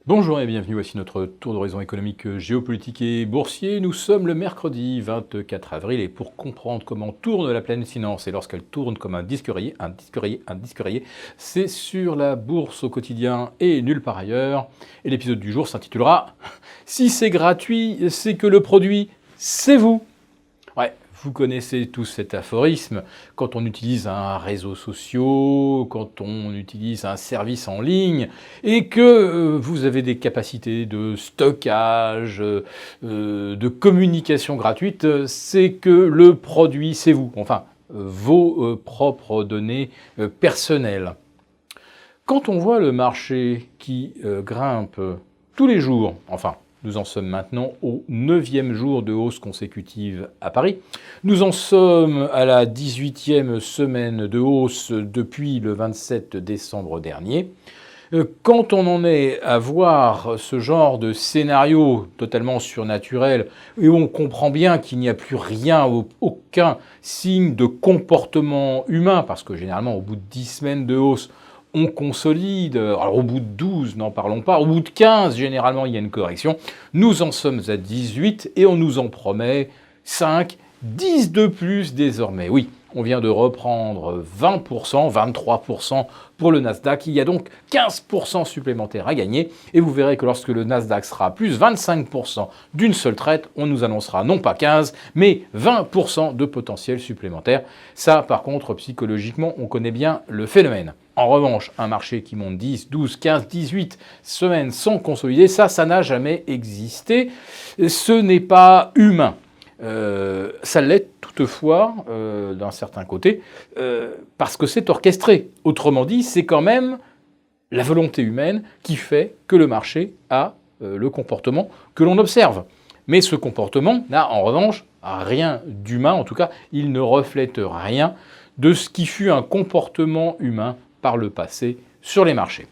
Bonjour et bienvenue, voici notre tour d'horizon économique, géopolitique et boursier. Nous sommes le mercredi 24 avril et pour comprendre comment tourne la planète finance et lorsqu'elle tourne comme un disque rayé, c'est sur la bourse au quotidien et nulle part ailleurs. Et l'épisode du jour s'intitulera « Si c'est gratuit, c'est que le produit, c'est vous ». Ouais, vous connaissez tous cet aphorisme. Quand on utilise un réseau social, quand on utilise un service en ligne, et que vous avez des capacités de stockage, de communication gratuite, c'est que le produit, c'est vous. Enfin, vos propres données personnelles. Quand on voit le marché qui grimpe tous les jours, enfin, nous en sommes maintenant au 9e jour de hausse consécutive à Paris. Nous en sommes à la 18e semaine de hausse depuis le 27 décembre dernier. Quand on en est à voir ce genre de scénario totalement surnaturel et où on comprend bien qu'il n'y a plus rien, aucun signe de comportement humain, parce que généralement au bout de 10 semaines de hausse, on consolide, alors au bout de 12, n'en parlons pas, au bout de 15, généralement, il y a une correction. Nous en sommes à 18 et on nous en promet 5, 10 de plus désormais. Oui, on vient de reprendre 20%, 23% pour le Nasdaq. Il y a donc 15% supplémentaires à gagner. Et vous verrez que lorsque le Nasdaq sera plus 25% d'une seule traite, on nous annoncera non pas 15, mais 20% de potentiel supplémentaire. Ça, par contre, psychologiquement, on connaît bien le phénomène. En revanche, un marché qui monte 10, 12, 15, 18 semaines sans consolider, ça n'a jamais existé. Ce n'est pas humain. Ça l'est toutefois d'un certain côté, parce que c'est orchestré. Autrement dit, c'est quand même la volonté humaine qui fait que le marché a le comportement que l'on observe. Mais ce comportement n'a en revanche rien d'humain, en tout cas, il ne reflète rien de ce qui fut un comportement humain par le passé sur les marchés.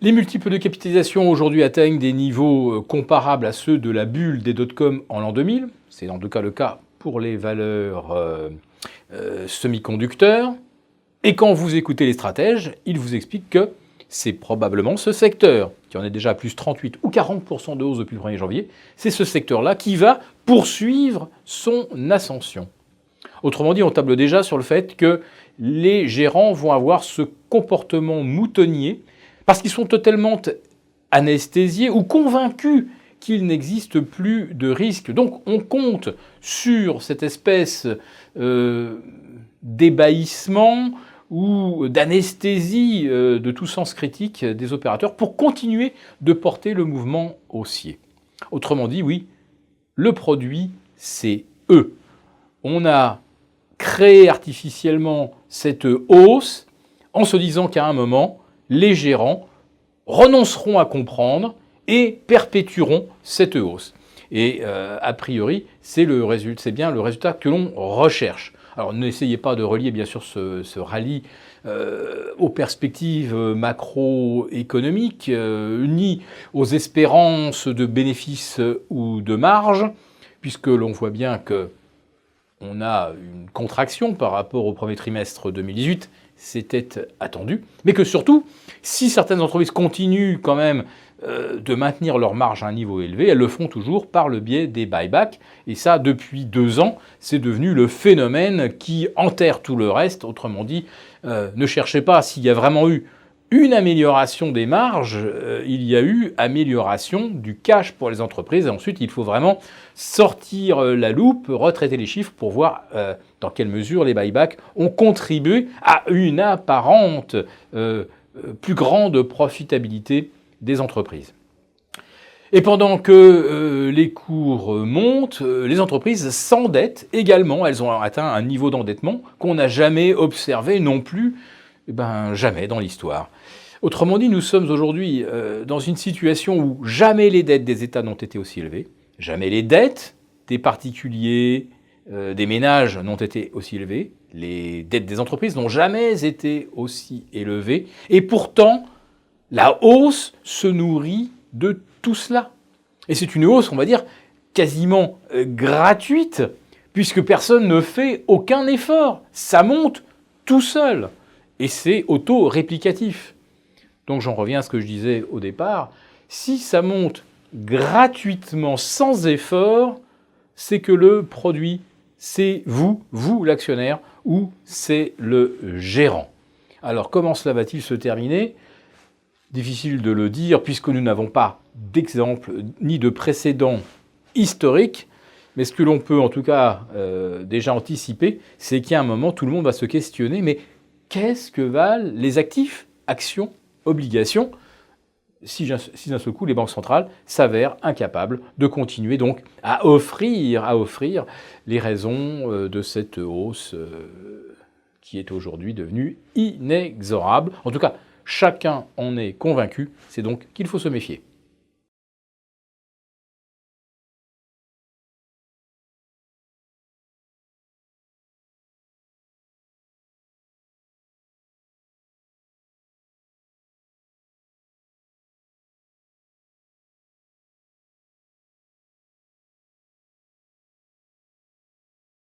Les multiples de capitalisation aujourd'hui atteignent des niveaux comparables à ceux de la bulle des dot-com en l'an 2000. C'est en tout cas le cas pour les valeurs semi-conducteurs. Et quand vous écoutez les stratèges, ils vous expliquent que c'est probablement ce secteur, qui en est déjà à plus 38 ou 40% de hausse depuis le 1er janvier, c'est ce secteur-là qui va poursuivre son ascension. Autrement dit, on table déjà sur le fait que les gérants vont avoir ce comportement moutonnier parce qu'ils sont totalement anesthésiés ou convaincus qu'il n'existe plus de risque. Donc on compte sur cette espèce d'ébahissement ou d'anesthésie de tout sens critique des opérateurs pour continuer de porter le mouvement haussier. Autrement dit, oui, le produit, c'est eux. On a créé artificiellement cette hausse en se disant qu'à un moment, les gérants renonceront à comprendre et perpétueront cette hausse. Et a priori, c'est bien le résultat que l'on recherche. Alors n'essayez pas de relier bien sûr ce rallye aux perspectives macroéconomiques, ni aux espérances de bénéfices ou de marge, puisque l'on voit bien que on a une contraction par rapport au premier trimestre 2018, c'était attendu, mais que surtout, si certaines entreprises continuent quand même de maintenir leur marge à un niveau élevé, elles le font toujours par le biais des buybacks, et ça, depuis 2 ans, c'est devenu le phénomène qui enterre tout le reste. Autrement dit, ne cherchez pas s'il y a vraiment eu une amélioration des marges, il y a eu amélioration du cash pour les entreprises. Et ensuite, il faut vraiment sortir la loupe, retraiter les chiffres pour voir dans quelle mesure les buybacks ont contribué à une apparente plus grande profitabilité des entreprises. Et pendant que les cours montent, les entreprises s'endettent également. Elles ont atteint un niveau d'endettement qu'on n'a jamais observé non plus, jamais dans l'histoire. Autrement dit, nous sommes aujourd'hui dans une situation où jamais les dettes des États n'ont été aussi élevées, jamais les dettes des particuliers, des ménages n'ont été aussi élevées, les dettes des entreprises n'ont jamais été aussi élevées, et pourtant, la hausse se nourrit de tout cela. Et c'est une hausse, on va dire, quasiment gratuite, puisque personne ne fait aucun effort. Ça monte tout seul. Et c'est auto-réplicatif. Donc j'en reviens à ce que je disais au départ. Si ça monte gratuitement, sans effort, c'est que le produit, c'est vous l'actionnaire, ou c'est le gérant. Alors comment cela va-t-il se terminer? Difficile de le dire puisque nous n'avons pas d'exemple ni de précédent historique, mais ce que l'on peut en tout cas déjà anticiper, c'est qu'à un moment, tout le monde va se questionner, mais qu'est-ce que valent les actifs, actions, obligations, si d'un seul coup les banques centrales s'avèrent incapables de continuer donc à offrir les raisons de cette hausse qui est aujourd'hui devenue inexorable. En tout cas, chacun en est convaincu, c'est donc qu'il faut se méfier.